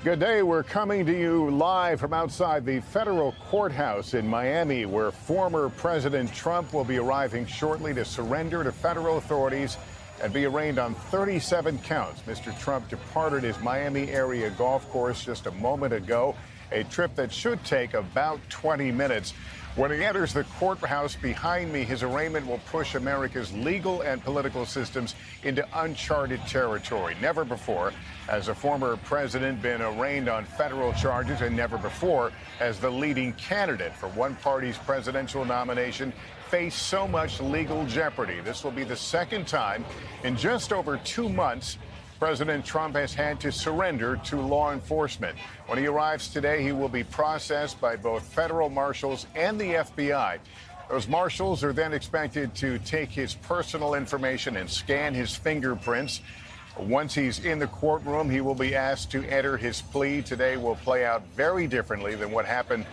Good day. We're coming to you live from outside the federal courthouse in Miami, where former President Trump will be arriving shortly to surrender to federal authorities and be arraigned on 37 counts. Mr. Trump departed his Miami area golf course just a moment ago, a trip that should take about 20 minutes. When he enters the courthouse behind me, his arraignment will push America's legal and political systems into uncharted territory. Never before has a former president been arraigned on federal charges, and never before has the leading candidate for one party's presidential nomination faced so much legal jeopardy. This will be the second time in just over 2 months President Trump has had to surrender to law enforcement. When he arrives today, he will be processed by both federal marshals and the FBI. Those marshals are then expected to take his personal information and scan his fingerprints. Once he's in the courtroom, he will be asked to enter his plea. Today will play out very differently than what happened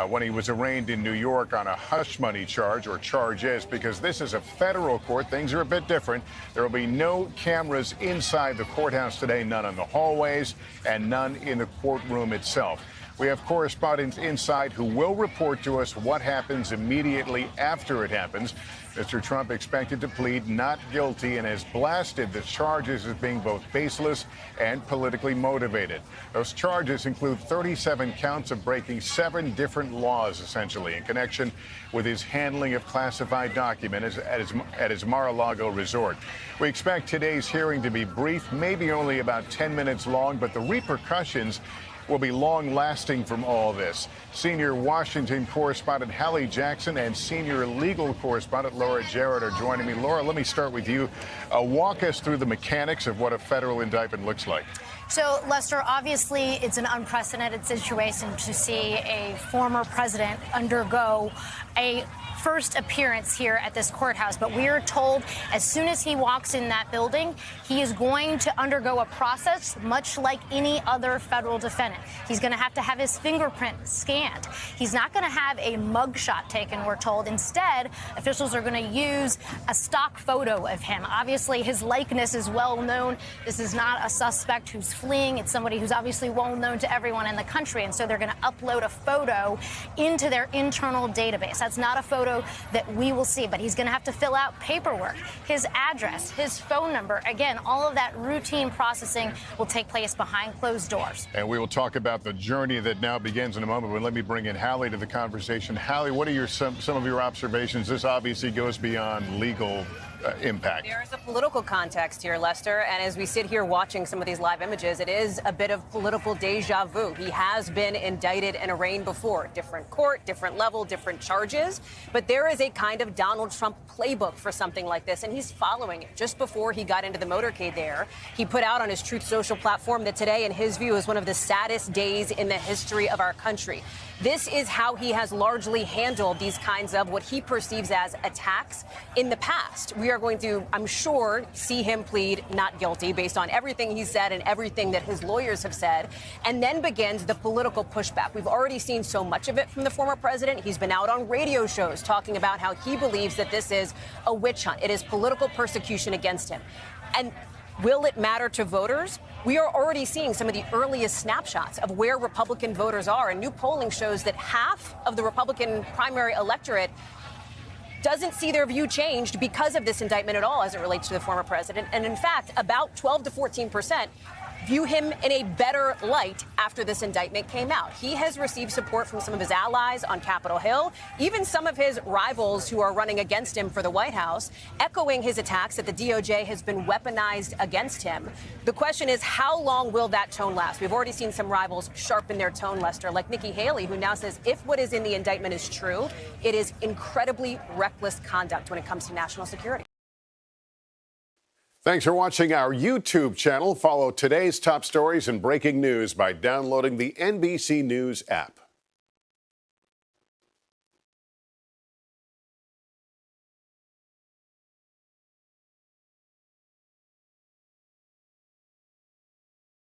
when he was arraigned in New York on a hush money charge, or charges, because this is a federal court. Things are a bit different. There will be no cameras inside the courthouse today, none in the hallways and none in the courtroom itself. We have correspondents inside who will report to us what happens immediately after it happens. Mr. Trump expected to plead not guilty and has blasted the charges as being both baseless and politically motivated. Those charges include 37 counts of breaking 7 different laws, essentially, in connection with his handling of classified documents at his Mar-a-Lago resort. We expect today's hearing to be brief, maybe only about 10 minutes long, but the repercussions will be long-lasting from all this. Senior Washington correspondent Hallie Jackson and senior legal correspondent Jarrett are joining me. Laura, let me start with you. Walk us through the mechanics of what a federal indictment looks like. So, Lester, obviously it's an unprecedented situation to see a former president undergo a first appearance here at this courthouse. But we are told as soon as he walks in that building, he is going to undergo a process much like any other federal defendant. He's going to have his fingerprint scanned. He's not going to have a mugshot taken, we're told. Instead, officials are going to use a stock photo of him. Obviously, his likeness is well known. This is not a suspect who's fleeing. It's somebody who's obviously well known to everyone in the country. And so they're going to upload a photo into their internal database. That's not a photo that we will see, but he's going to have to fill out paperwork, his address, his phone number. Again, all of that routine processing will take place behind closed doors. And we will talk about the journey that now begins in a moment, but let me bring in Hallie to the conversation. Hallie, what are some of your observations? This obviously goes beyond legal impact. There's a political context here, Lester, and as we sit here watching some of these live images, it is a bit of political deja vu. He has been indicted and arraigned before. Different court, different level, different charges, but there is a kind of Donald Trump playbook for something like this, and he's following it. Just before he got into the motorcade there, he put out on his Truth Social platform that today, in his view, is one of the saddest days in the history of our country. This is how he has largely handled these kinds of what he perceives as attacks in the past. We are going to, I'm sure, see him plead not guilty based on everything he said and everything that his lawyers have said. And then begins the political pushback. We've already seen so much of it from the former president. He's been out on radio shows talking about how he believes that this is a witch hunt. It is political persecution against him. And will it matter to voters? We are already seeing some of the earliest snapshots of where Republican voters are. And new polling shows that half of the Republican primary electorate doesn't see their view changed because of this indictment at all as it relates to the former president. And in fact, about 12 to 14% view him in a better light after this indictment came out. He has received support from some of his allies on Capitol Hill, even some of his rivals who are running against him for the White House, echoing his attacks that the DOJ has been weaponized against him. The question is, how long will that tone last? We've already seen some rivals sharpen their tone, Lester, like Nikki Haley, who now says if what is in the indictment is true, it is incredibly reckless conduct when it comes to national security. Thanks for watching our YouTube channel. Follow today's top stories and breaking news by downloading the NBC News app.